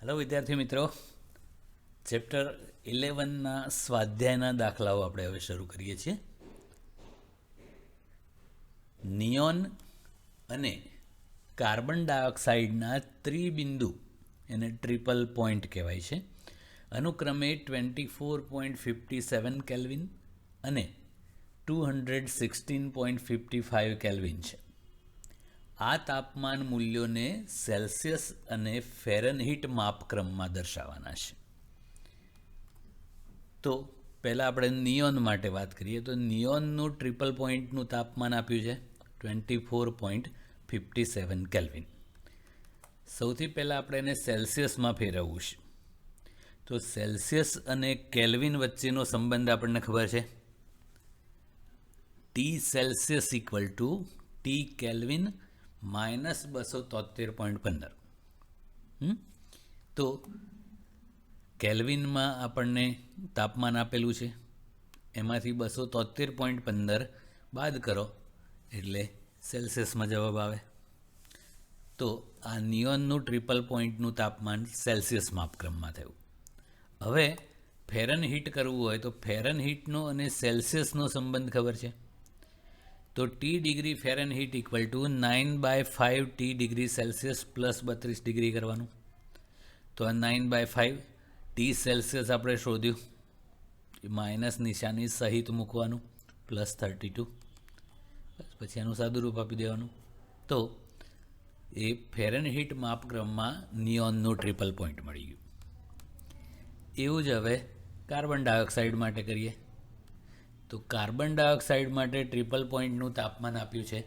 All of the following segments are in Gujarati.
હેલો વિદ્યાર્થી મિત્રો, ચેપ્ટર 11ના સ્વાધ્યાયના દાખલાઓ આપણે હવે શરૂ કરીએ છીએ. નિયોન અને કાર્બન ડાયોક્સાઇડના ત્રિબિંદુ એને ટ્રિપલ પોઈન્ટ કહેવાય છે. અનુક્રમે 24.57 કેલ્વિન અને 216.55 કેલ્વિન છે. આ તાપમાન મૂલ્યોને સેલ્સિયસ અને ફેરનહીટ માપક્રમમાં દર્શાવવાના છે. તો પહેલાં આપણે નિયોન માટે વાત કરીએ તો નિયોનનું ટ્રિપલ પોઈન્ટનું તાપમાન આપ્યું છે 24.57 કેલ્વિન. સૌથી પહેલાં આપણે એને સેલ્સિયસમાં ફેરવવું છે. તો સેલ્સિયસ અને કેલ્વિન વચ્ચેનો સંબંધ આપણને ખબર છે. T Celsius equal to T kelvin minus 273.15. તો કેલ્વિનમાં આપણને તાપમાન આપેલું છે, એમાંથી 273.15 બાદ કરો એટલે સેલ્સિયસમાં જવાબ આવે. તો આ નિયોનનું ટ્રિપલ પોઈન્ટનું તાપમાન સેલ્સિયસ માપક્રમમાં થયું. હવે ફેરનહીટ કરવું હોય તો ફેરનહીટનો અને સેલ્સિયસનો સંબંધ ખબર છે. તો T degree Fahrenheit equal to 9/5 T degree Celsius plus 32 degree કરવાનું. તો આ 9/5 ટી સેલ્સિયસ આપણે શોધ્યું, માઇનસ નિશાની સહિત મૂકવાનું, પ્લસ 32, પછી એનું સાદુરૂપ આપી દેવાનું. તો એ ફેરનહીટ માપક્રમમાં નિયોનનું ટ્રિપલ પોઈન્ટ મળી ગયું. એવું જ હવે કાર્બન ડાયોક્સાઇડ માટે કરીએ. તો કાર્બન ડાયોક્સાઇડ માટે ટ્રિપલ પોઈન્ટનું તાપમાન આપ્યું છે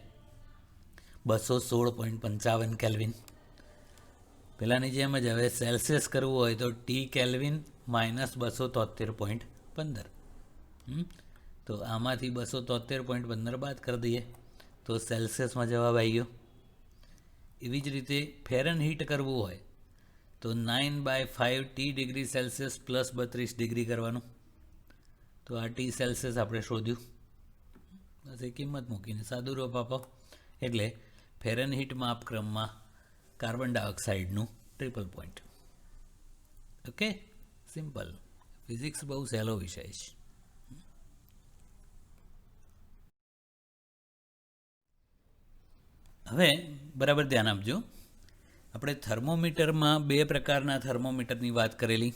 216.55 કેલ્વિન. પહેલાંની જેમ જ હવે સેલ્સિયસ કરવું હોય તો ટી કેલ્વિન માઇનસ 273.15. તો આમાંથી 273.15 બાદ કરી દઈએ તો સેલ્સિયસમાં જવાબ આવી ગયો. એવી જ રીતે ફેરનહીટ કરવું હોય તો 9/5 T degree Celsius plus 32 degree કરવાનું. તો આ ટી સેલ્સિયસ આપણે શોધ્યું, બસ એ કિંમત મૂકીને સાદુરૂપ આપો એટલે ફેરનહીટ માપક્રમમાં કાર્બન ડાયોક્સાઇડનું triple point. Okay, simple. Physics બહુ સહેલો વિષય છે. હવે બરાબર ધ્યાન આપજો. આપણે થર્મોમીટરમાં બે પ્રકારના થર્મોમીટરની વાત કરેલી.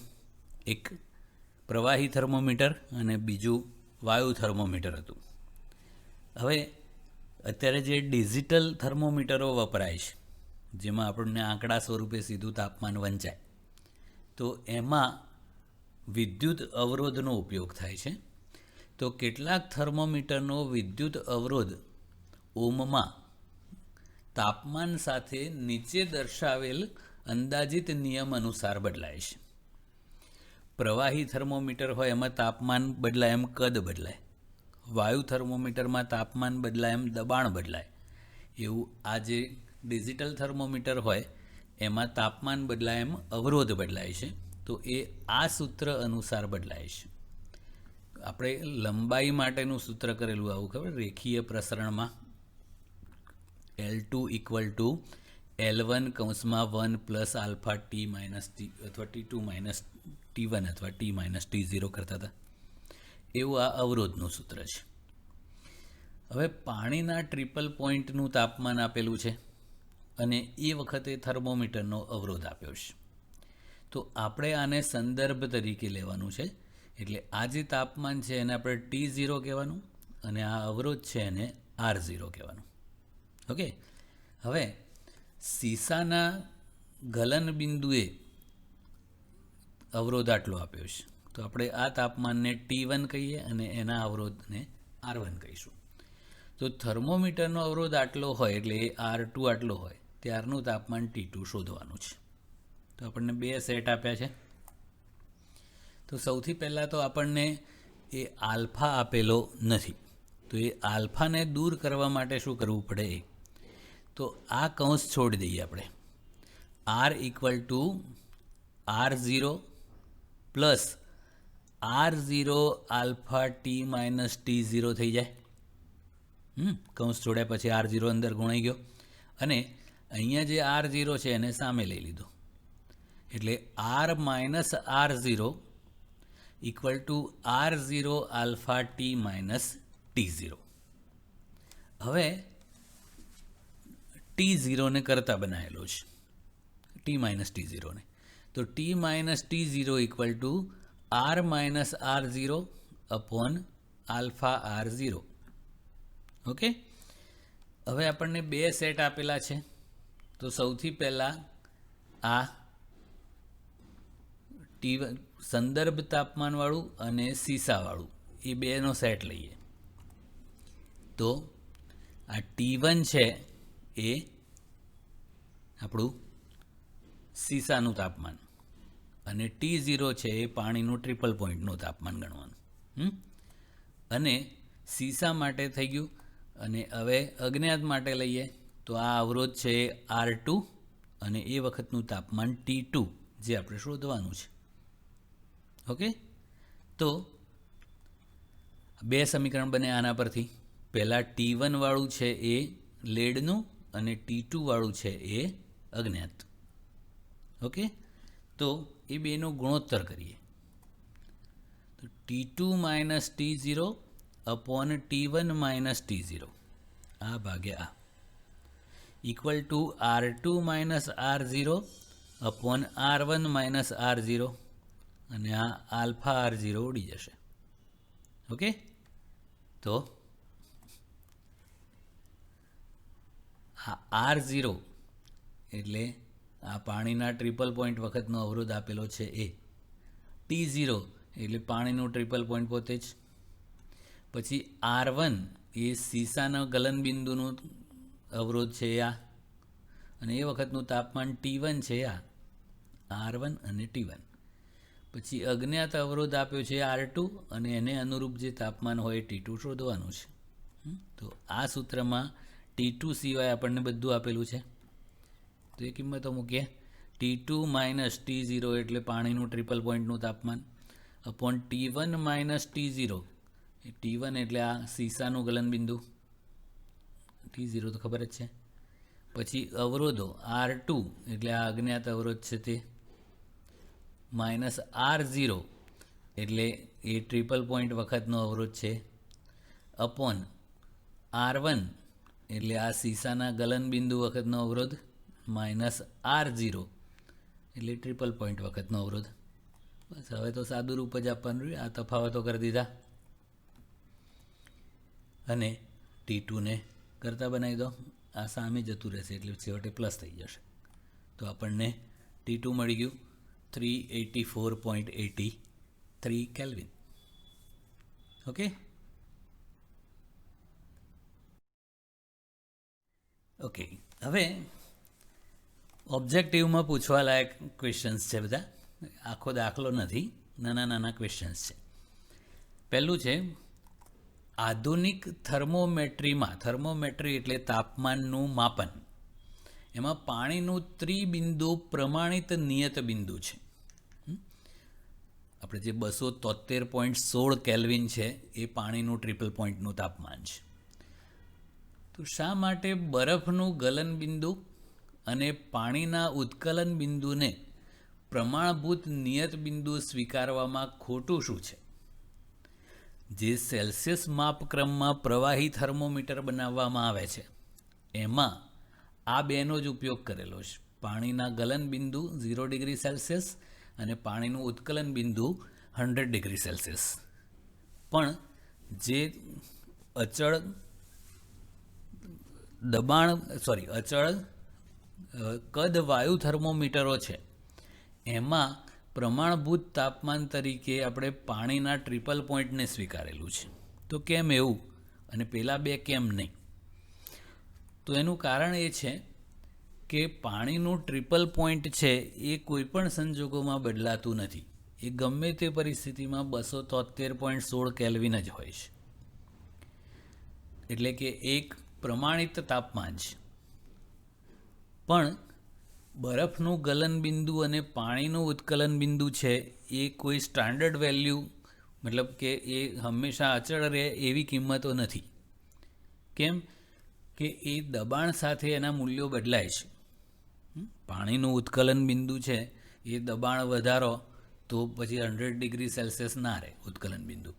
એક પ્રવાહી થર્મોમીટર અને બીજું વાયુ થર્મોમીટર હતું. હવે અત્યારે જે ડિજિટલ થર્મોમીટરો વપરાય છે, જેમાં આપણને આંકડા સ્વરૂપે સીધું તાપમાન વંચાય, તો એમાં વિદ્યુત અવરોધનો ઉપયોગ થાય છે. તો કેટલાક થર્મોમીટરનો વિદ્યુત અવરોધ ઓમમાં તાપમાન સાથે નીચે દર્શાવેલ અંદાજિત નિયમ અનુસાર બદલાય છે. પ્રવાહી થર્મોમીટર હોય એમાં તાપમાન બદલાય એમ કદ બદલાય, વાયુ થર્મોમીટરમાં તાપમાન બદલાય એમ દબાણ બદલાય. એવું આ જે ડિજિટલ થર્મોમીટર હોય એમાં તાપમાન બદલાય એમ અવરોધ બદલાય છે. તો એ આ સૂત્ર અનુસાર બદલાય છે. આપણે લંબાઈ માટેનું સૂત્ર કરેલું આવું ખબર, રેખીય પ્રસરણમાં L2 ઇક્વલ ટુ L1 કૌંસમાં 1 plus alpha T minus T અથવા T2 માઇનસ T1 અથવા T માઇનસ T0 કરતા હતા, એવું આ અવરોધનું સૂત્ર છે. હવે પાણીના ટ્રિપલ પોઈન્ટનું તાપમાન આપેલું છે અને એ વખતે થર્મોમીટરનો અવરોધ આપ્યો છે. તો આપણે આને સંદર્ભ તરીકે લેવાનું છે. એટલે આ જે તાપમાન છે એને આપણે T0 કહેવાનું અને આ અવરોધ છે એને R0 કહેવાનું. ઓકે. હવે સીસાના ગલન બિંદુએ અવરોધ આટલો આપ્યો છે, તો આપણે આ તાપમાનને T1 કહીએ અને એના અવરોધને R1 કહીશું. તો થર્મોમીટરનો અવરોધ આટલો હોય એટલે એ R2 આટલો હોય ત્યારનું તાપમાન T2 શોધવાનું છે. તો આપણને બે સેટ આપ્યા છે. તો સૌથી પહેલાં તો આપણને એ આલ્ફા આપેલો નથી, તો એ આલ્ફાને દૂર કરવા માટે શું કરવું પડે? તો આ કૌંસ છોડી દઈએ આપણે. R equal to R0 plus R0 alpha T minus T0 થઈ જાય. કૌંસ છોડ્યા પછી R0 અંદર ગુણાઈ ગયો અને અહીંયા જે R0 છે એને સામે લઈ લીધો એટલે R minus R0 equal to R0 alpha T minus T0. હવે T0 ને કરતા બનાવેલો છે, ટી માઇનસ T0 ને, તો T minus T0 equal to R minus R0 upon alpha R0. Okay, હવે આપણને બે સેટ આપેલા છે, તો સૌથી પહેલાં આ સંદર્ભ તાપમાનવાળું અને સીસાવાળું એ બેનો સેટ લઈએ. તો આ T1 છે એ આપણું સીસાનું તાપમાન અને T0 છે એ પાણીનું ટ્રિપલ પોઈન્ટનું તાપમાન ગણવાનું. અને સીસા માટે થઈ ગયું. અને હવે અજ્ઞાત માટે લઈએ તો આ અવરોધ છે R2 અને એ વખતનું તાપમાન T2 જે આપણે શોધવાનું છે. ઓકે, તો બે સમીકરણ બને આના પરથી. પહેલાં T1 વાળું છે એ લેડનું અને T2 વાળું છે એ અજ્ઞાત. ઓકે, તો એ બેનો ગુણોત્તર કરીએ. તો T2 minus T0 upon T1 minus T0 આ ભાગ્યા આ equal to R2 minus R0 upon R1 minus R0 અને આ આલ્ફા R0 ઉડી જશે. ઓકે, તો આ R0 એટલે આ પાણીના ટ્રિપલ પોઈન્ટ વખતનો અવરોધ આપેલો છે એ. T0 એટલે પાણીનું ટ્રિપલ પોઈન્ટ પોતે જ. પછી R1 એ સીસાના ગલનબિંદુનું અવરોધ છે આ, અને એ વખતનું તાપમાન T1 છે આ R1 અને T1. પછી અજ્ઞાત અવરોધ આપ્યો છે R2 અને એને અનુરૂપ જે તાપમાન હોય T2 શોધવાનું છે. તો આ સૂત્રમાં T2 સિવાય આપણને બધું આપેલું છે, તો એ કિંમતો મૂકીએ. T2 માઇનસ T0 એટલે પાણીનું ટ્રિપલ પોઈન્ટનું તાપમાન upon T1 minus T0, T1 એટલે આ સીસાનું ગલનબિંદુ, T0 તો ખબર જ છે. પછી અવરોધો R2 એટલે આ અજ્ઞાત અવરોધ છે તે, માઇનસ R0 એટલે એ ટ્રિપલ પોઈન્ટ વખતનો અવરોધ છે, અપોન R1 એટલે આ સીસાના ગલનબિંદુ વખતનો અવરોધ, માઇનસ R0 એટલે ટ્રિપલ પોઈન્ટ વખતનો અવરોધ. બસ, હવે તો સાદું રૂપ જ આપવાનું રહ્યું. આ તફાવતો કરી દીધા અને T2ને કરતા બનાવી દો. આ સામે જતું રહેશે એટલે છેવટે પ્લસ થઈ જશે. તો આપણને T2 મળી ગયું 384.83 કેલ્વિન. ઓકે, ઓકે, હવે ઓબ્જેક્ટિવમાં પૂછવા લાયક ક્વેશ્ચન્સ છે બધા. આખો દાખલો નથી, નાના નાના ક્વેશ્ચન્સ છે. પહેલું છે આધુનિક થર્મોમેટ્રીમાં, થર્મોમેટ્રી એટલે તાપમાનનું માપન, એમાં પાણીનું ત્રિબિંદુ પ્રમાણિત નિયત બિંદુ છે. આપણે જે 273.16 કેલ્વિન છે એ પાણીનું ટ્રિપલ પોઈન્ટનું તાપમાન છે. તો શા માટે બરફનું ગલન બિંદુ અને પાણીના ઉત્કલન બિંદુને પ્રમાણભૂત નિયત બિંદુ સ્વીકારવામાં ખોટું શું છે? જે સેલ્સિયસ માપક્રમમાં પ્રવાહી થર્મોમીટર બનાવવામાં આવે છે એમાં આ બેનો જ ઉપયોગ કરેલો છે. પાણીના ગલન બિંદુ 0 ડિગ્રી સેલ્સિયસ અને પાણીનું ઉત્કલન બિંદુ 100 ડિગ્રી સેલ્સિયસ. પણ જે અચળ કદ વાયુ થર્મોમીટરો છે એમાં પ્રમાણભૂત તાપમાન તરીકે આપણે પાણીના ટ્રિપલ પોઈન્ટને સ્વીકારેલું છે. તો કેમ એવું અને પેલા બે કેમ નહીં? તો એનું કારણ એ છે કે પાણીનું ટ્રિપલ પોઈન્ટ છે એ કોઈપણ સંજોગોમાં બદલાતું નથી. એ ગમે તે પરિસ્થિતિમાં 273.16 કેલ્વિન જ હોય છે. એટલે કે એક પ્રમાણિત તાપમાન છે. પણ બરફનું ગલન બિંદુ અને પાણીનું ઉત્કલન બિંદુ છે એ કોઈ સ્ટાન્ડર્ડ વેલ્યુ, મતલબ કે એ હંમેશા અચળ રહે એવી કિંમતો નથી. કેમ કે એ દબાણ સાથે એના મૂલ્યો બદલાય છે. પાણીનું ઉત્કલન બિંદુ છે એ દબાણ વધારો તો પછી 100 ડિગ્રી સેલ્સિયસ ના રહે ઉત્કલન બિંદુ,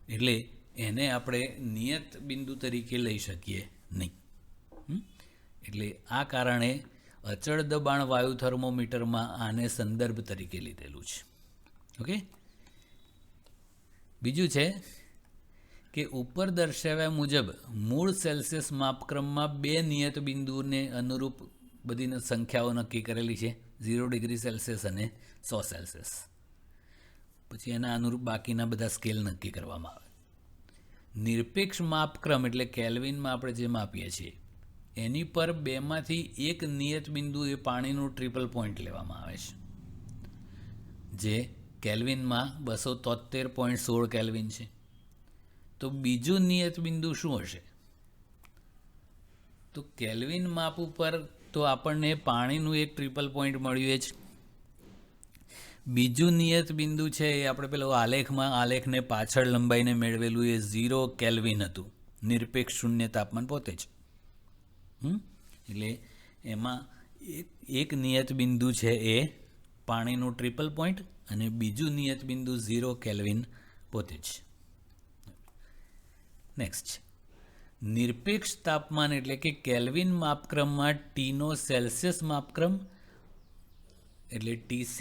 એટલે એને આપણે નિયત બિંદુ તરીકે લઈ શકીએ નહીં. એટલે આ કારણે અચળ દબાણ વાયુ થર્મોમીટરમાં આને સંદર્ભ તરીકે લીધેલું છે. ઓકે. બીજું છે કે ઉપર દર્શાવ્યા મુજબ મૂળ સેલ્સિયસ માપક્રમમાં 2 નિયત બિંદુને અનુરૂપ બધી સંખ્યાઓ નક્કી કરેલી છે, 0 ડિગ્રી સેલ્સિયસ અને 100 સેલ્સિયસ. પછી એના અનુરૂપ બાકીના બધા સ્કેલ નક્કી કરવામાં આવે. નિરપેક્ષ માપક્રમ એટલે કેલ્વિનમાં આપણે જે માપીએ છીએ એની પર 2માંથી એક નિયત બિંદુ એ પાણીનું ટ્રિપલ પોઈન્ટ લેવામાં આવે છે, જે કેલ્વિનમાં 273.16 કેલ્વિન છે. તો બીજું નિયત બિંદુ શું હશે? તો કેલ્વિન માપ ઉપર તો આપણને પાણીનું એક ટ્રિપલ પોઈન્ટ મળ્યું જ. બીજું નિયત બિંદુ છે એ આપણે પેલો આલેખને પાછળ લંબાઈને મેળવેલું એ 0 કેલ્વિન હતું, નિરપેક્ષ શૂન્ય તાપમાન પોતે જ. એટલે એમાં એક નિયત બિંદુ છે એ પાણીનું ટ્રિપલ પોઈન્ટ અને બીજું નિયત બિંદુ 0 કેલ્વિન પોતે જ. નેક્સ્ટ, નિરપેક્ષ તાપમાન એટલે કે કેલ્વિન માપક્રમમાં ટીનો સેલ્સિયસ માપક્રમ એટલે TC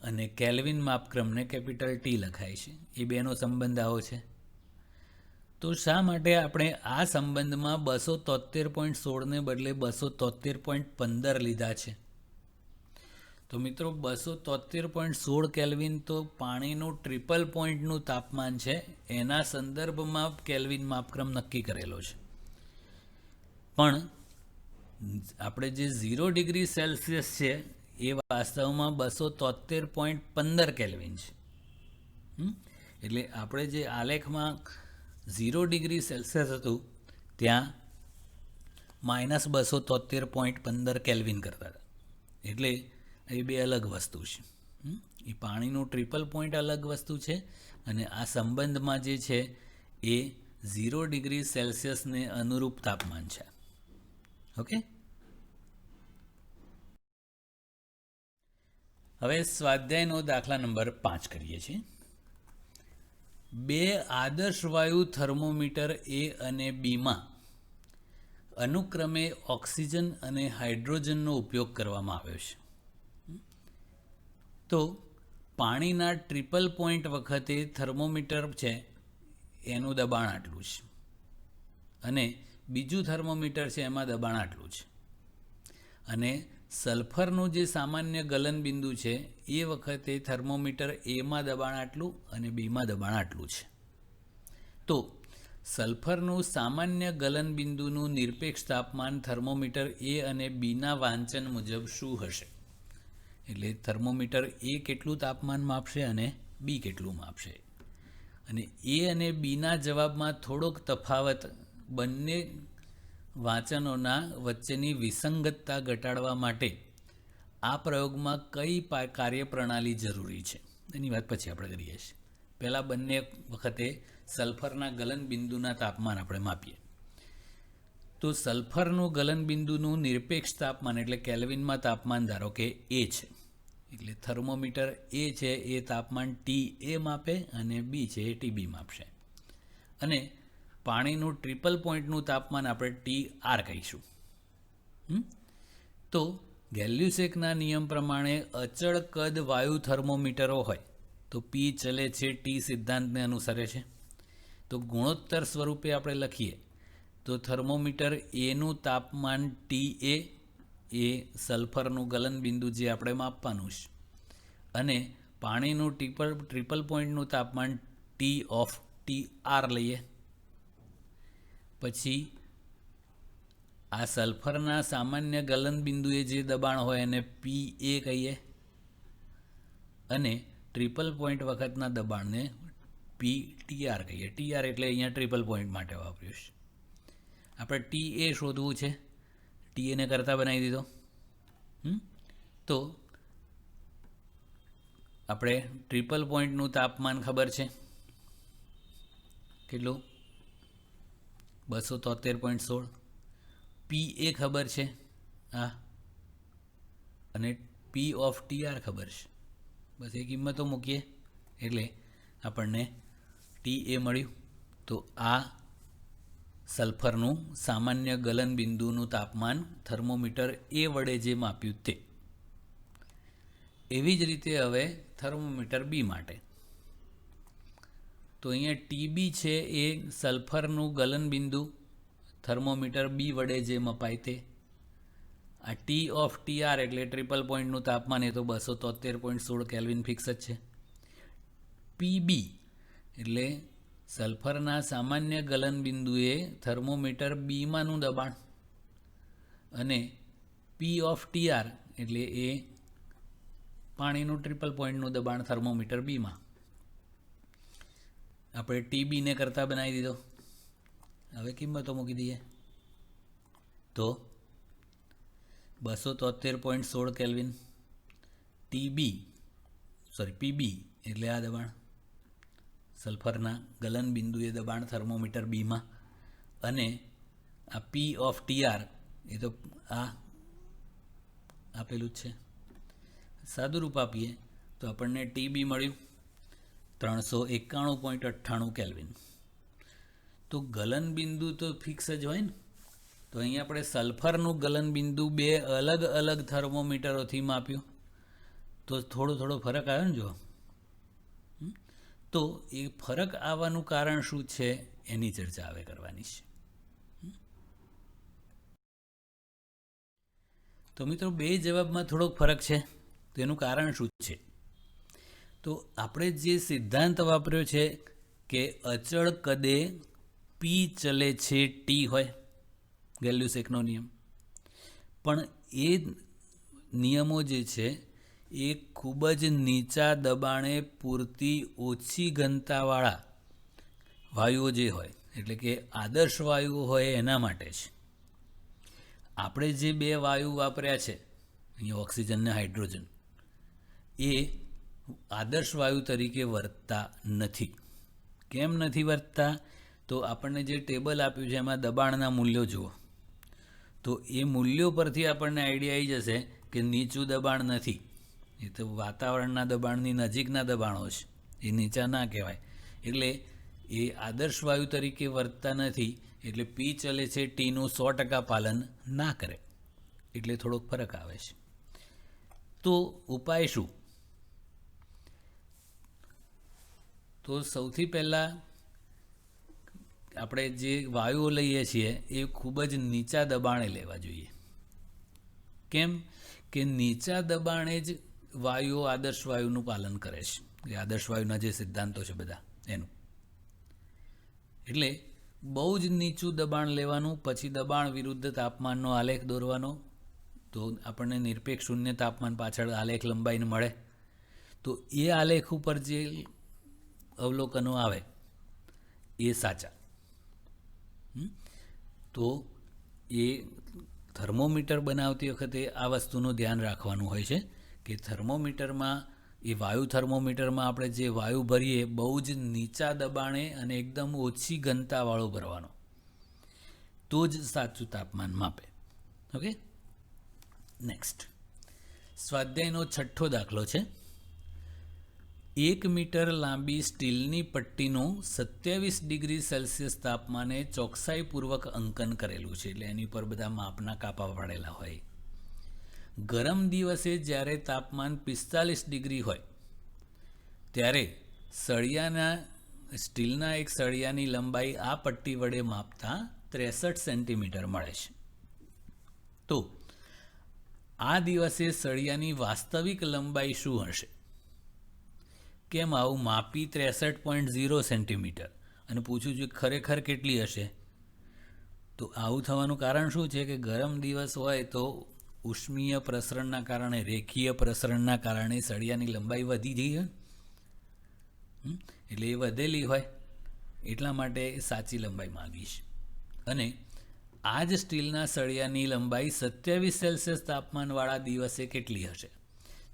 અને કેલ્વિન માપક્રમને કેપિટલ T લખાય છે. એ બેનો સંબંધ આવો છે. તો શા માટે આપણે આ સંબંધમાં 273.16 ને બદલે 273.15 લીધા છે? તો મિત્રો 273.16 કેલ્વિન તો પાણીનું ટ્રિપલ પોઈન્ટનું તાપમાન છે, એના સંદર્ભમાં કેલ્વિન માપક્રમ નક્કી કરેલો છે. પણ આપણે જે 0 ડિગ્રી સેલ્સિયસ છે એ વાસ્તવમાં 273.15 કેલ્વિન છે. એટલે આપણે જે આલેખમાં 0 ડિગ્રી સેલ્સિયસ હતું ત્યાં -273.15 કેલ્વિન કરતા હતા. એટલે એ બે અલગ વસ્તુ છે. એ પાણીનું ટ્રિપલ પોઈન્ટ અલગ વસ્તુ છે અને આ સંબંધમાં જે છે એ 0 ડિગ્રી સેલ્સિયસને અનુરૂપ તાપમાન છે. ઓકે. હવે સ્વાધ્યાયનો દાખલા નંબર 5 કરીએ છીએ. 2 આદર્શ વાયુ થર્મોમીટર A અને B માં અનુક્રમે ઓક્સિજન અને હાઇડ્રોજનનો ઉપયોગ કરવામાં આવ્યો છે. તો પાણીના ટ્રિપલ પોઈન્ટ વખતે થર્મોમીટર છે એનું દબાણ આટલું છે અને બીજું થર્મોમીટર છે એમાં દબાણ આટલું છે, અને સલ્ફરનું જે સામાન્ય ગલન બિંદુ છે એ વખતે થર્મોમીટર Aમાં દબાણ આટલું અને Bમાં દબાણ આટલું છે. તો સલ્ફરનું સામાન્ય ગલન બિંદુનું નિરપેક્ષ તાપમાન થર્મોમીટર A અને Bના વાંચન મુજબ શું હશે? એટલે થર્મોમીટર A કેટલું તાપમાન માપશે અને B કેટલું માપશે. અને A અને Bના જવાબમાં થોડોક તફાવત બંને વાંચનોના વચ્ચેની વિસંગતતા ઘટાડવા માટે આ પ્રયોગમાં કઈ કાર્યપ્રણાલી જરૂરી છે એની વાત પછી આપણે કરીએ છીએ. પહેલાં બંને વખતે સલ્ફરના ગલન બિંદુના તાપમાન આપણે માપીએ. તો સલ્ફરનું ગલન બિંદુનું નિરપેક્ષ તાપમાન એટલે કેલ્વિનમાં તાપમાન ધારો કે A છે, એટલે થર્મોમીટર A છે એ તાપમાન TA માપે અને B છે એ TB માપશે. અને પાણીનું ટ્રિપલ પોઈન્ટનું તાપમાન આપણે TR કહીશું. તો ગેલ્યુસેકના નિયમ પ્રમાણે અચળ કદ વાયુ થર્મોમીટરો હોય તો P ચલે છે T સિદ્ધાંતને અનુસરે છે. તો ગુણોત્તર સ્વરૂપે આપણે લખીએ તો થર્મોમીટર Aનું તાપમાન TA એ સલ્ફરનું ગલન બિંદુ જે આપણે માપવાનું છે, અને પાણીનું ટ્રિપલ પોઈન્ટનું તાપમાન T ઓફ TR લઈએ. પછી આ સલ્ફરના સામાન્ય ગલન બિંદુએ જે દબાણ હોય એને PA કહીએ અને ટ્રિપલ પોઈન્ટ વખતના દબાણને PTR કહીએ. TR એટલે અહીંયા ટ્રિપલ પોઈન્ટ માટે વાપર્યું છે. આપણે TA શોધવું છે, TAને કરતા બનાવી દીધો. તો આપણે ટ્રિપલ પોઈન્ટનું તાપમાન ખબર છે કેટલું? 273.16. PA ખબર છે આ, અને પી ઓફ ટી આર ખબર છે, બસ એ કિંમતો મૂકીએ એટલે આપણને ટી એ મળ્યું. તો આ સલ્ફરનું સામાન્ય ગલન બિંદુનું તાપમાન થર્મોમીટર એ વડે જે માપ્યું તે. એવી જ રીતે હવે થર્મોમીટર બી માટે, તો અહીંયા ટીબી છે એ સલ્ફરનું ગલન બિંદુ થર્મોમીટર બી વડે જે મપાય તે. આ ટી ઓફ ટી આર એટલે ટ્રિપલ પોઈન્ટનું તાપમાન, એ તો 273.16 કેલ્વિન ફિક્સ જ છે. પીબી એટલે સલ્ફરના સામાન્ય ગલન બિંદુએ થર્મોમીટર બીમાંનું દબાણ, અને પી ઓફ ટી આર એટલે એ પાણીનું ટ્રિપલ પોઈન્ટનું દબાણ થર્મોમીટર બીમાં. આપણે ટીબીને કરતાં બનાવી દીધો. હવે કિંમતો મૂકી દઈએ તો 273.16 કેલ્વિન. પીબી એટલે આ દબાણ, સલ્ફરના ગલન બિંદુએ દબાણ થર્મોમીટર બીમાં, અને આ પી ઓફ ટી આર એ તો આ આપેલું જ છે. સાદું રૂપ આપીએ તો આપણને ટીબી મળ્યું 391.98 કેલ્વિન. તો ગલન બિંદુ તો ફિક્સ જ હોય ને, તો અહીંયા આપણે સલ્ફરનું ગલન બિંદુ બે અલગ અલગ થર્મોમીટરોથી માપ્યું, તો થોડો ફરક આવ્યો ને. જો તો એ ફરક આવવાનું કારણ શું છે એની ચર્ચા હવે કરવાની છે. તો મિત્રો બે જવાબમાં થોડોક ફરક છે, તો એનું કારણ શું છે? તો આપણે જે સિદ્ધાંત વાપર્યો છે કે અચળ કદે પી ચલે છે ટી હોય, ગેલ્યુસેકનો નિયમ, પણ એ નિયમો જે છે એ ખૂબ જ નીચા દબાણે પૂરતી ઓછી ઘનતાવાળા વાયુઓ જે હોય, એટલે કે આદર્શ વાયુઓ હોય એના માટે છે. આપણે જે બે વાયુ વાપર્યા છે અહીંયા, ઓક્સિજન અને હાઇડ્રોજન, એ આદર્શ વાયુ તરીકે વર્તતા નથી. કેમ નથી વર્તતા? તો આપણને જે ટેબલ આપ્યું છે એમાં દબાણના મૂલ્યો જુઓ, તો એ મૂલ્યો પરથી આપણને આઈડિયા આવી જશે કે નીચું દબાણ નથી, એ તો વાતાવરણના દબાણની નજીકના દબાણો છે, એ નીચા ના કહેવાય. એટલે એ આદર્શ વાયુ તરીકે વર્તતા નથી, એટલે પી ચલે છે ટીનું 100% પાલન ના કરે, એટલે થોડોક ફરક આવે છે. તો ઉપાય શું? તો સૌથી પહેલાં આપણે જે વાયુઓ લઈએ છીએ એ ખૂબ જ નીચા દબાણે લેવા જોઈએ. કેમ કે નીચા દબાણે જ વાયુઓ આદર્શ વાયુનું પાલન કરે છે, એ આદર્શ વાયુના જે સિદ્ધાંતો છે બધા એનું. એટલે બહુ જ નીચું દબાણ લેવાનું, પછી દબાણ વિરુદ્ધ તાપમાનનો આલેખ દોરવાનો, તો આપણને નિરપેક્ષ શૂન્ય તાપમાન પાછળ આલેખ લંબાઈને મળે. તો એ આલેખ ઉપર જે અવલોકનો આવે એ સાચા. તો એ થર્મોમીટર બનાવતી વખતે આ વસ્તુનું ધ્યાન રાખવાનું હોય છે કે થર્મોમીટરમાં, એ વાયુ થર્મોમીટરમાં આપણે જે વાયુ ભરીએ બહુ જ નીચા દબાણે અને એકદમ ઓછી ઘનતાવાળો ભરવાનો, તો જ સાચું તાપમાન માપે. ઓકે, નેક્સ્ટ સ્વાધ્યાયનો 6થો દાખલો છે. 1 મીટર લાંબી સ્ટીલની પટ્ટીનું 27 ડિગ્રી સેલ્સિયસ તાપમાને ચોકસાઈપૂર્વક અંકન કરેલું છે, એટલે એની પર બધા માપના કાપા પાડેલા હોય. ગરમ દિવસે જ્યારે તાપમાન 45 ડિગ્રી હોય ત્યારે સ્ટીલના એક સળિયાની લંબાઈ આ પટ્ટી વડે માપતા 63 સેન્ટીમીટર મળે છે. તો આ દિવસે સળિયાની વાસ્તવિક લંબાઈ શું હશે? કેમ આવું માપી 63.0 સેન્ટીમીટર અને પૂછું છું ખરેખર કેટલી હશે? તો આવું થવાનું કારણ શું છે કે ગરમ દિવસ હોય તો ઉષ્મીય પ્રસરણના કારણે, રેખીય પ્રસરણના કારણે સળિયાની લંબાઈ વધી ગઈ હોય, એટલે એ વધેલી હોય, એટલા માટે સાચી લંબાઈ માંગીશ. અને આ જ સ્ટીલના સળિયાની લંબાઈ 27 સેલ્સિયસ તાપમાનવાળા દિવસે કેટલી હશે?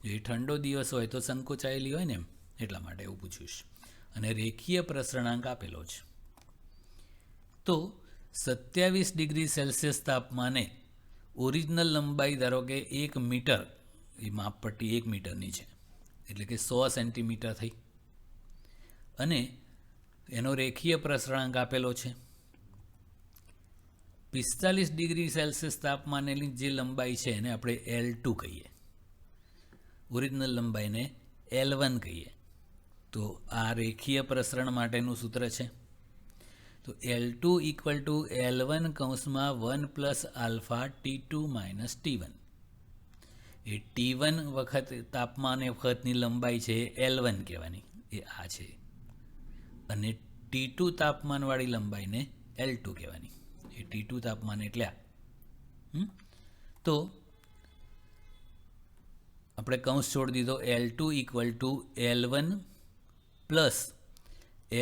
જો એ ઠંડો દિવસ હોય તો સંકોચાયેલી હોય ને, એમ એટલા માટે એવું પૂછ્યું છે. અને રેખીય પ્રસરણાંક આપેલો છે. તો 27 ડિગ્રી સેલ્સિયસ તાપમાને ઓરિજિનલ લંબાઈ ધારો કે 1 મીટર એ માપપટ્ટી 1 મીટરની છે, એટલે કે 100 સેન્ટીમીટર થઈ. અને એનો રેખીય પ્રસરણાંક આપેલો છે. 45 ડિગ્રી સેલ્સિયસ તાપમાનેની જે લંબાઈ છે એને આપણે L2 કહીએ, ઓરિજિનલ લંબાઈને L1 કહીએ. તો આ રેખીય પ્રસરણ માટેનું સૂત્ર છે. તો L2 ઇક્વલ ટુ L1 કૌંસમાં 1 plus alpha T2 minus T1. એ T1 વખત તાપમાન વખતની લંબાઈ છે L1 કહેવાની, એ આ છે. અને T2 તાપમાનવાળી લંબાઈને L2 કહેવાની, એ T2 તાપમાન એટલે આ. તો આપણે કૌંસ છોડી દીધો. L2 equal to L1 plus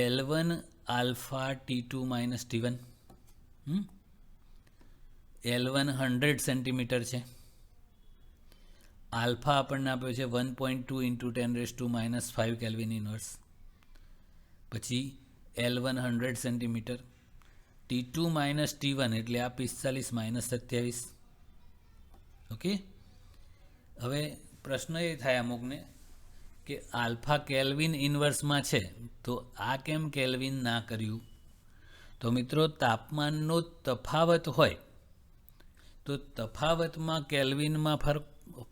L1 alpha T2 minus T1. L1 100 centimetre છે. આલ્ફા આપણને આપ્યો છે 1.2 ઇન્ટુ 10⁻⁻5 કેલ્વિન ઇનવર્સ. પછી L1 100 centimetre, T2 minus T1 એટલે આ 45 માઇનસ 27. ઓકે. હવે પ્રશ્ન એ થાય અમુકને કે આલ્ફા કેલ્વિન ઇન્વર્સમાં છે તો આ કેમ કેલ્વિન ના કર્યું? તો મિત્રો, તાપમાનનો તફાવત હોય તો તફાવતમાં કેલ્વિનમાં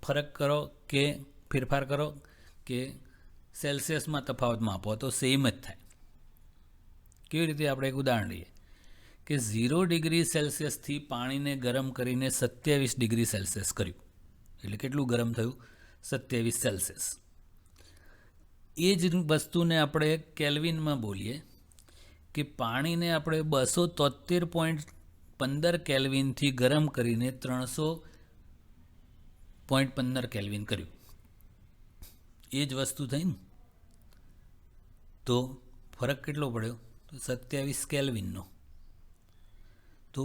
ફરક કરો કે ફેરફાર કરો કે સેલ્સિયસમાં તફાવત માપો તો સેમ જ થાય. કેવી રીતે? આપણે એક ઉદાહરણ લઈએ કે 0 ડિગ્રી સેલ્સિયસથી પાણીને ગરમ કરીને 27 ડિગ્રી સેલ્સિયસ કર્યું, એટલે કેટલું ગરમ થયું? 27 સેલ્સિયસ. એ જ વસ્તુને આપણે કેલ્વિનમાં બોલીએ કે પાણીને આપણે 273.15 કેલ્વિનથી ગરમ કરીને 300.15 કેલ્વિન કર્યું. એ જ વસ્તુ થઈ ને, તો ફરક કેટલો પડ્યો? તો 27 કેલ્વિનનો. તો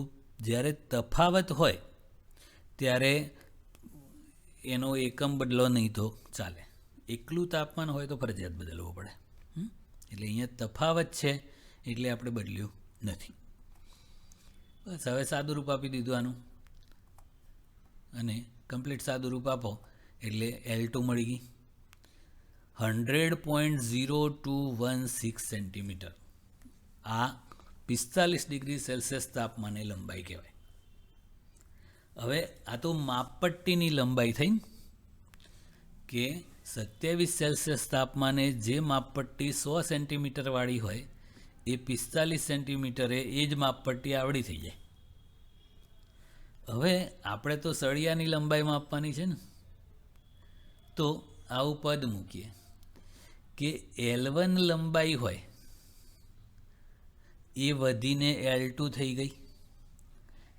જ્યારે તફાવત હોય ત્યારે એનો એકમ બદલો નહીં તો ચાલે, એકલું તાપમાન હોય તો ફરજિયાત બદલવું પડે. એટલે અહીંયા તફાવત છે એટલે આપણે બદલ્યું નથી. બસ, હવે સાદું રૂપ આપી દીધું આનું, અને કમ્પ્લીટ સાદું રૂપ આપો એટલે L2 મળી ગઈ 100.0216 સેન્ટીમીટર. આ 45 ડિગ્રી સેલ્સિયસ તાપમાને લંબાઈ કહેવાય. હવે આ તો માપપટ્ટીની લંબાઈ થઈ કે 27 સેલ્સિયસ તાપમાને જે માપપટ્ટી 100 સેન્ટીમીટરવાળી હોય એ 45 સેન્ટીમીટરે એ જ માપપટ્ટી આવડી થઈ જાય. હવે આપણે તો સળિયાની લંબાઈ માપવાની છે ને, તો આવું પદ મૂકીએ કે L1 લંબાઈ હોય એ વધીને L2 થઈ ગઈ,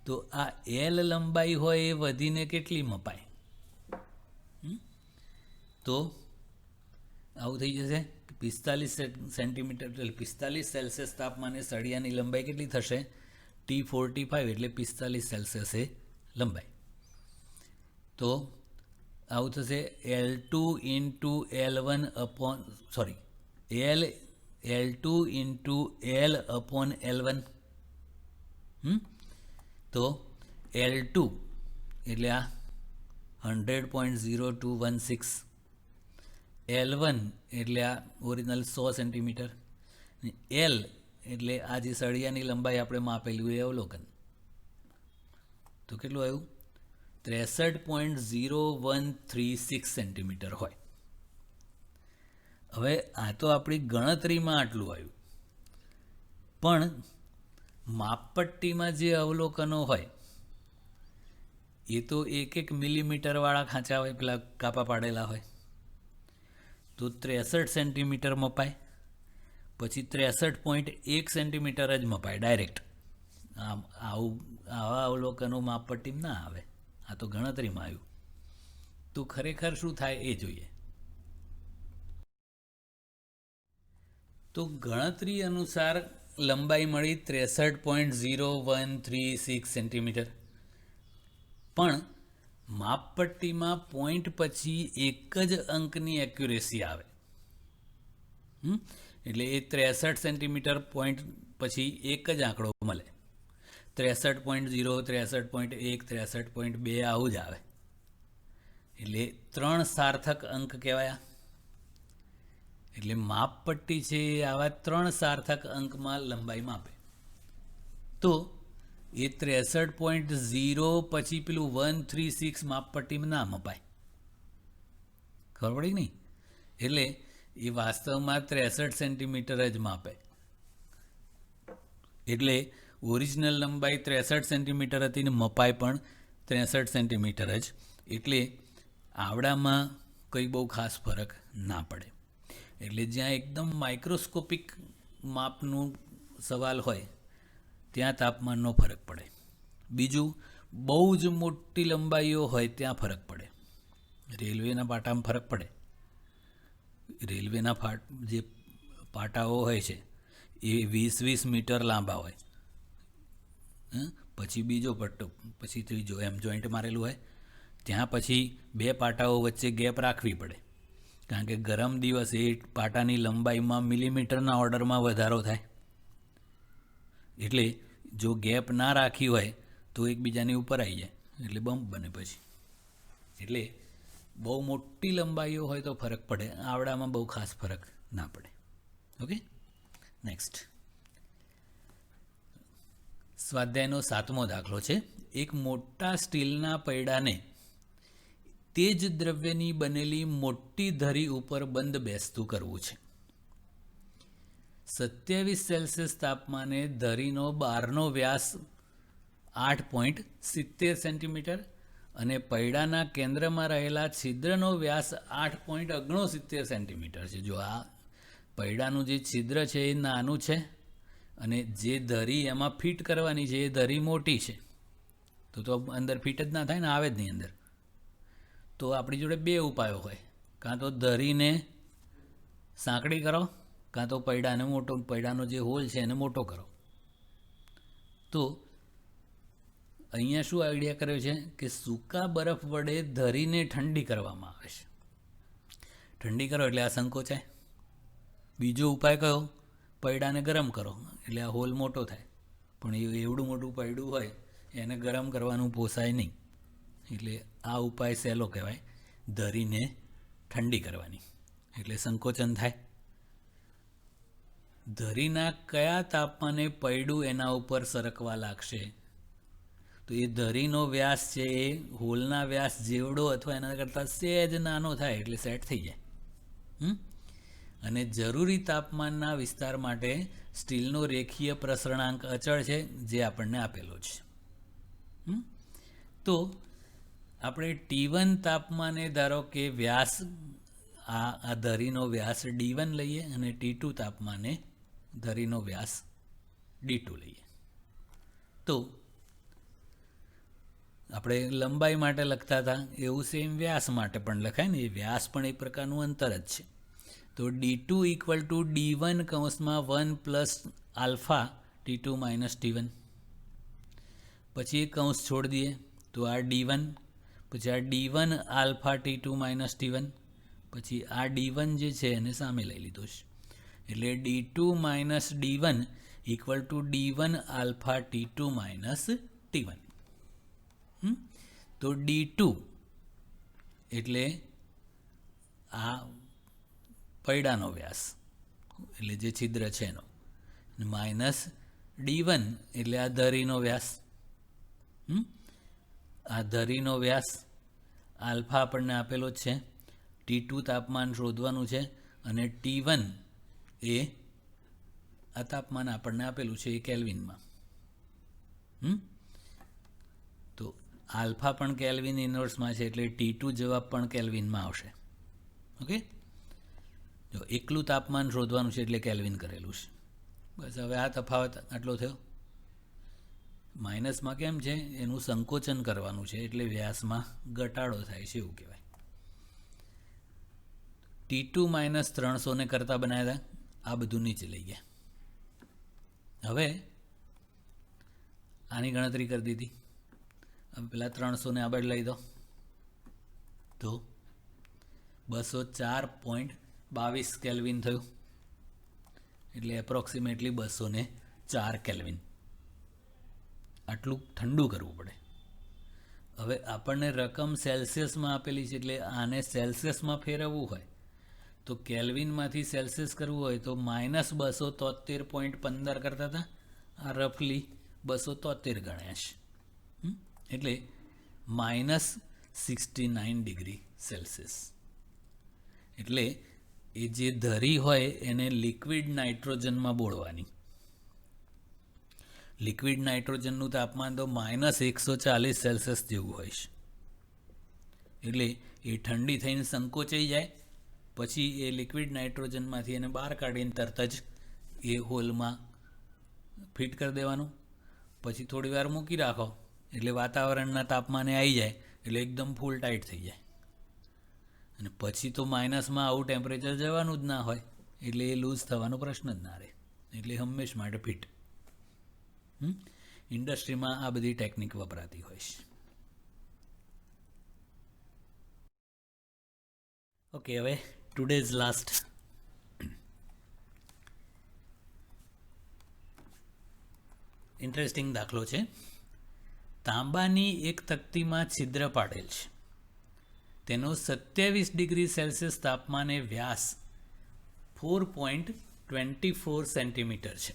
તો આ L લંબાઈ હોય એ વધીને કેટલી મપાય? તો આવું થઈ જશે 45 સેન્ટીમીટર એટલે 45 સેલ્સિયસ તાપમાને સળિયાની લંબાઈ કેટલી થશે? T45 એટલે 45 સેલ્સિયસે લંબાઈ. તો આવું થશે L2 into L1 upon L2 into L upon L1. તો L2 એટલે આ 100.0216, L1 એટલે આ ઓરિજિનલ 100 સેન્ટીમીટર, L એટલે આ જે સળિયાની લંબાઈ આપણે માપેલું એ અવલોકન. તો કેટલું આવ્યું? 63.0136 સેન્ટીમીટર હોય. હવે આ તો આપણી ગણતરીમાં આટલું આવ્યું, પણ માપપટ્ટીમાં જે અવલોકનો હોય એ તો 1 મિલીમીટરવાળા ખાંચા હોય, પેલા કાપા પાડેલા હોય. તો 63 સેન્ટીમીટર મપાય, પછી 63.1 સેન્ટીમીટર જ મપાય ડાયરેક્ટ. આવા અવલોકનો માપપટ્ટીમાં ના આવે, આ તો ગણતરીમાં આવ્યું. તો ખરેખર શું થાય એ જોઈએ. તો ગણતરી અનુસાર લંબાઈ મળી 63.0136 સેન્ટીમીટર, પણ માપપટ્ટીમાં પોઈન્ટ પછી એક જ અંકની એક્યુરેસી આવે. એટલે એ 63 સેન્ટીમીટર પોઈન્ટ પછી એક જ આંકડો મળે. 63.0, 63.1, 63.2 આવું જ આવે. એટલે 3 સાર્થક અંક કહેવાયા. એટલે માપપટ્ટી છે એ આવા 3 સાર્થક અંકમાં લંબાઈ માપે. તો એ 63.0 પછી પેલું 136 માપપટ્ટીમાં ના મપાય. ખબર પડી નહીં? એટલે એ વાસ્તવમાં 63 સેન્ટીમીટર જ માપે. એટલે ઓરિજિનલ લંબાઈ 63 સેન્ટીમીટર હતી ને મપાય પણ 63 સેન્ટીમીટર જ. એટલે આવડામાં કંઈ બહુ ખાસ ફરક ના પડે. એટલે જ્યાં એકદમ માઇક્રોસ્કોપિક માપનું સવાલ હોય ત્યાં તાપમાનનો ફરક પડે. બીજું, બહુ જ મોટી લંબાઈઓ હોય ત્યાં ફરક પડે. રેલવેના પાટામાં ફરક પડે. રેલવેના જે પાટાઓ હોય છે એ 20-20 મીટર લાંબા હોય. પછી બીજો પટ્ટો, પછી ત્રીજો, એમ જોઈન્ટ મારેલું હોય. ત્યાં પછી 2 પાટાઓ વચ્ચે ગેપ રાખવી પડે. કારણ કે ગરમ દિવસે એ પાટાની લંબાઈમાં મિલીમીટરના ઓર્ડરમાં વધારો થાય. એટલે જો ગેપ ના રાખી હોય તો એકબીજાની ઉપર આવી જાય, એટલે બમ્પ બને પછી. એટલે બહુ મોટી લંબાઈઓ હોય તો ફરક પડે, આવડામાં બહુ ખાસ ફરક ના પડે. Okay, next. સ્વાધ્યાયનો 7મો દાખલો છે. એક મોટા સ્ટીલના પૈડાને તે જ દ્રવ્યની બનેલી મોટી ધરી ઉપર બંધ બેસતું કરવું છે. 27 સેલ્સિયસ તાપમાને ધરીનો બહારનો વ્યાસ 8.70 સેન્ટીમીટર અને પૈડાના કેન્દ્રમાં રહેલા છિદ્રનો વ્યાસ 8.69 સેન્ટીમીટર છે. જો આ પૈડાનું જે છિદ્ર છે એ નાનું છે અને જે ધરી એમાં ફિટ કરવાની છે એ ધરી મોટી છે, તો અંદર ફિટ જ ના થાય ને, આવે જ નહીં અંદર. તો આપણી જોડે 2 ઉપાયો હોય. કાં તો ધરીને સાંકડી કરો, કાં તો પૈડાને મોટો, પૈડાનો જે હોલ છે એને મોટો કરો. તો અહીંયા શું આઈડિયા કર્યો છે કે સૂકા બરફ વડે ધરીને ઠંડી કરવામાં આવે છે. ઠંડી કરો એટલે આ સંકોચાય. બીજો ઉપાય કયો? પૈડાને ગરમ કરો એટલે આ હોલ મોટો થાય. પણ એવડું મોટું પૈડું હોય એને ગરમ કરવાનું પોસાય નહીં. એટલે આ ઉપાય સહેલો કહેવાય, ધરીને ઠંડી કરવાની. એટલે સંકોચન થાય. ધરીના કયા તાપમાને પૈડું એના ઉપર સરકવા લાગશે? તો એ ધરીનો વ્યાસ છે એ હોલના વ્યાસ જેવડો અથવા એના કરતાં સહેજ નાનો થાય એટલે સેટ થઈ જાય. અને જરૂરી તાપમાનના વિસ્તાર માટે સ્ટીલનો રેખીય પ્રસરણાંક અચળ છે, જે આપણને આપેલો છે. તો આપણે T1 તાપમાને ધારો કે વ્યાસ, આ ધરીનો વ્યાસ D1 લઈએ અને T2 તાપમાને ધરીનો વ્યાસ D2 લઈએ. તો આપણે લંબાઈ માટે લખતા હતા એવું સેમ વ્યાસ માટે પણ લખાય ને. એ વ્યાસ પણ એક પ્રકારનું અંતર જ છે. તો D2 = D1 કૌંસમાં 1 + આલ્ફા T2 - T1. પછી એક કૌંસ છોડી દઈએ તો આ D1, પછી આ D1 આલ્ફા T2 - T1, પછી આ D1 જે છે એને સામે લઈ લીધો છે. એટલે D2 - D1 = D1 alpha T2 - T1. તો D2 એટલે આ પૈડાનો વ્યાસ, એટલે જે છિદ્ર છે એનો, માઇનસ D1 એટલે આ ધરીનો વ્યાસ. આ ધરીનો વ્યાસ આલ્ફા આપણને આપેલો જ છે. T2 તાપમાન શોધવાનું છે અને T1 એ આ તાપમાન આપણને આપેલું છે એ કેલ્વિનમાં. તો આલ્ફા પણ કેલ્વિન ઇન્વર્સમાં છે એટલે T2 જવાબ પણ કેલ્વિનમાં આવશે. ઓકે, જો એકલું તાપમાન શોધવાનું છે એટલે કેલ્વિન કરેલું છે. બસ હવે આ તફાવત આટલો થયો. માઇનસમાં કેમ છે? એનું સંકોચન કરવાનું છે એટલે વ્યાસમાં ઘટાડો થાય છે એવું કહેવાય. T2 - 300 ને કરતા બનાવ્યા હતા, આ બધું નીચે લઈ ગયા. હવે આની ગણતરી કરી દીધી. હવે પેલા 300 ને આગળ લઈ દો તો 204.22 કેલ્વિન થયું. એટલે એપ્રોક્સિમેટલી 204 કેલ્વિન. આટલું ઠંડુ કરવું પડે. હવે આપણને રકમ સેલ્સિયસમાં આપેલી છે, એટલે આને સેલ્સિયસમાં ફેરવવું હોય તો કેલ્વિનમાંથી સેલ્સિયસ કરવું હોય તો -273.15 કરતા હતા, આ રફલી 273 ગણ્યા છે. એટલે -69 ડિગ્રી સેલ્સિયસ. એટલે એ જે ધરી હોય એને લિક્વિડ નાઇટ્રોજનમાં બોળવાની. લિક્વિડ નાઇટ્રોજનનું તાપમાન તો -140 સેલ્સિયસ જેવું હોય છે. એટલે એ ઠંડી થઈને સંકોચાઈ જાય, પછી એ લિક્વિડ નાઇટ્રોજનમાંથી એને બહાર કાઢીને તરત જ એ હોલમાં ફિટ કરી દેવાનું. પછી થોડી વાર મૂકી રાખો એટલે વાતાવરણના તાપમાને આવી જાય, એટલે એકદમ ફૂલ ટાઈટ થઈ જાય. અને પછી તો માઇનસમાં આવું ટેમ્પરેચર જવાનું જ ના હોય, એટલે એ લૂઝ થવાનો પ્રશ્ન જ ના રહે. એટલે હંમેશ માટે ફિટ. ઇન્ડસ્ટ્રીમાં આ બધી ટેકનિક વપરાતી હોય છે. ઓકે, હવે ટુડેઝ લાસ્ટ ઇન્ટરેસ્ટિંગ દાખલો છે. તાંબાની એક તકતીમાં છિદ્ર પાડેલ છે, તેનો 27 ડિગ્રી સેલ્સિયસ તાપમાને વ્યાસ 4.24 સેન્ટીમીટર છે.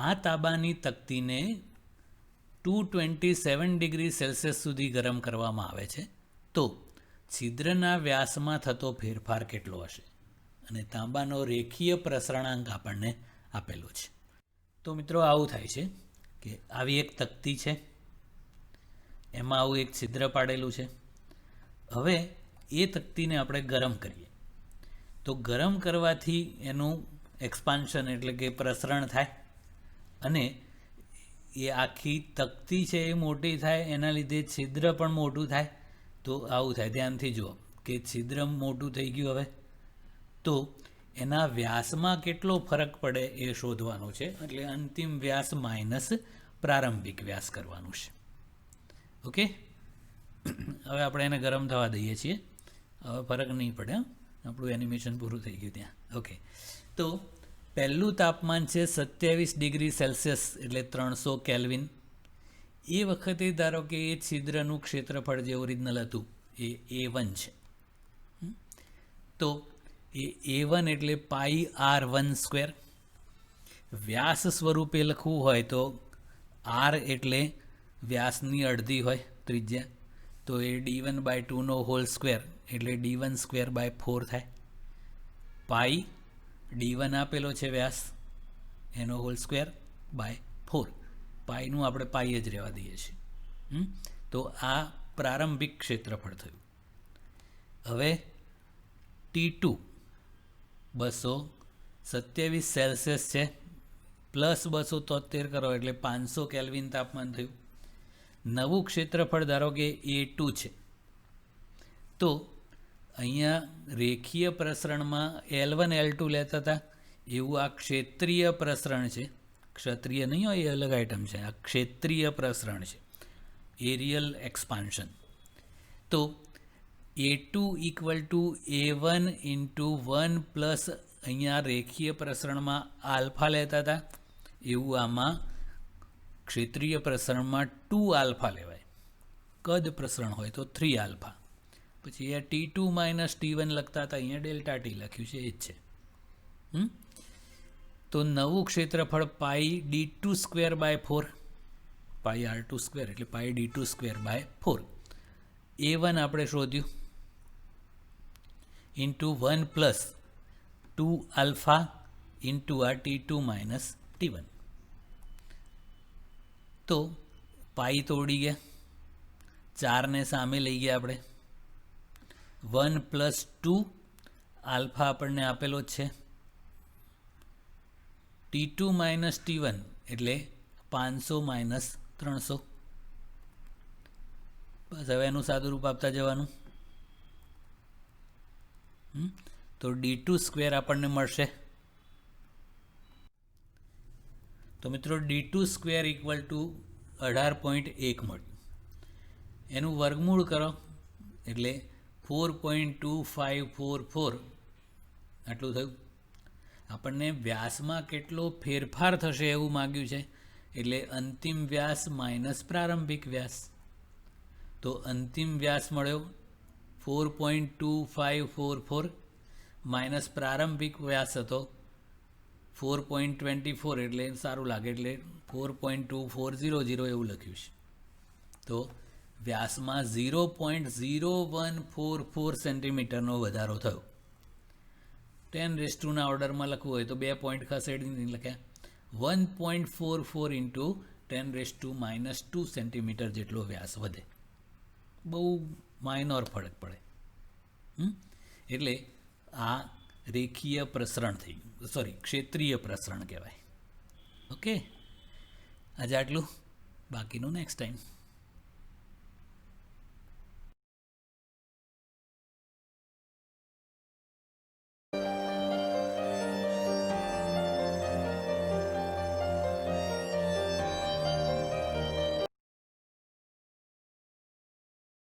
આ તાંબાની તકતીને 227 ડિગ્રી સેલ્સિયસ સુધી ગરમ કરવામાં આવે છે, તો છિદ્રના વ્યાસમાં થતો ફેરફાર કેટલો હશે? અને તાંબાનો રેખીય પ્રસરણાંક આપણને આપેલો છે. તો મિત્રો આવું થાય છે કે આવી એક તકતી છે, એમાં આવું એક છિદ્ર પાડેલું છે. હવે એ તકતીને આપણે ગરમ કરીએ તો ગરમ કરવાથી એનું એક્સપાન્શન એટલે કે પ્રસરણ થાય, અને એ આખી તકતી છે એ મોટી થાય, એના લીધે છિદ્ર પણ મોટું થાય. તો આવું થાય. ધ્યાનથી જુઓ કે છિદ્ર મોટું થઈ ગયું. હવે તો એના વ્યાસમાં કેટલો ફરક પડે એ શોધવાનું છે. એટલે અંતિમ વ્યાસ માઇનસ પ્રારંભિક વ્યાસ કરવાનું છે. ઓકે, હવે આપણે એને ગરમ થવા દઈએ છીએ. હવે ફરક નહીં પડે, આપણું એનિમેશન પૂરું થઈ ગયું ત્યાં. ઓકે, તો પહેલું તાપમાન છે 27 ડિગ્રી સેલ્સિયસ એટલે 300 કેલ્વિન. એ વખતે ધારો કે એ છિદ્રનું ક્ષેત્રફળ જે ઓરિજિનલ હતું એ A1 છે. તો એ A1 એટલે πr1². વ્યાસ સ્વરૂપે લખવું હોય તો r એટલે વ્યાસની અડધી હોય ત્રિજ્યા, તો એ d1/2² એટલે d1²/4 થાય. પાઈ d1 આપેલો છે વ્યાસ, એનો હોલ²/4. પાઈનું આપણે પાઈ જ રહેવા દઈએ છીએ. તો આ પ્રારંભિક ક્ષેત્રફળ થયું. હવે T2 227 સેલ્સિયસ છે, પ્લસ 273 કરો એટલે 500 કેલ્વિન તાપમાન થયું. નવું ક્ષેત્રફળ ધારો કે A2 છે. તો અહીંયા રેખીય પ્રસરણમાં L1 L2 લેતા હતા, એવું આ ક્ષેત્રીય પ્રસરણ છે. ક્ષત્રિય નહીં હોય, એ અલગ આઇટમ છે. આ ક્ષેત્રીય પ્રસરણ છે, એરિયલ એક્સપાન્શન. તો A2 = A1 × 1 પ્લસ અહીંયા રેખીય પ્રસરણમાં આલ્ફા લેતા હતા, એવું આમાં ક્ષેત્રીય પ્રસરણમાં 2 આલ્ફા લેવાય. કદ પ્રસરણ હોય તો 3 આલ્ફા. પછી અહીંયા T2 - T1 લખતા હતા, અહીંયા ડેલ્ટા ટી લખ્યું છે, એ જ છે. તો નવું ક્ષેત્રફળ પાઈ d2²/4, પાઈ r2² એટલે પાઈ d2²/4. A1 આપણે શોધ્યું, × 1 + 2 આલ્ફા × આ T2 - T1. તો પાઈ તોડી ગયા, 4ને સામે લઈ ગયા આપણે. 1 + 2 આલ્ફા આપણને આપેલો જ છે. T2 - T1 એટલે 500 - 300. બસ હવે એનું સાદું રૂપ આપતા જવાનું. તો d2² આપણને મળશે. તો મિત્રો d2² = 18.1 મળ્યું. એનું વર્ગમૂળ કરો એટલે 4.2544 આટલું થયું. આપણને વ્યાસમાં કેટલો ફેરફાર થશે એવું માગ્યું છે, એટલે અંતિમ વ્યાસ માઇનસ પ્રારંભિક વ્યાસ. તો અંતિમ વ્યાસ મળ્યો 4.2544 માઇનસ પ્રારંભિક વ્યાસ હતો 4.24, એટલે સારું લાગે એટલે 4.2400 એવું લખ્યું છે. તો વ્યાસમાં 0.0144 સેન્ટીમીટરનો વધારો થયો. 10 ના ઓર્ડરમાં લખવું હોય તો 2 પોઈન્ટ ખસેડીને લખ્યા. 1.44 ઇન્ટુ 10⁻² સેન્ટીમીટર જેટલો વ્યાસ વધે. બહુ માઇનોર ફરક પડે. એટલે આ રેખીય પ્રસરણ થઈ ગયું, સોરી ક્ષેત્રીય પ્રસરણ કહેવાય. ઓકે, આજે આટલું, બાકીનું નેક્સ્ટ ટાઈમ.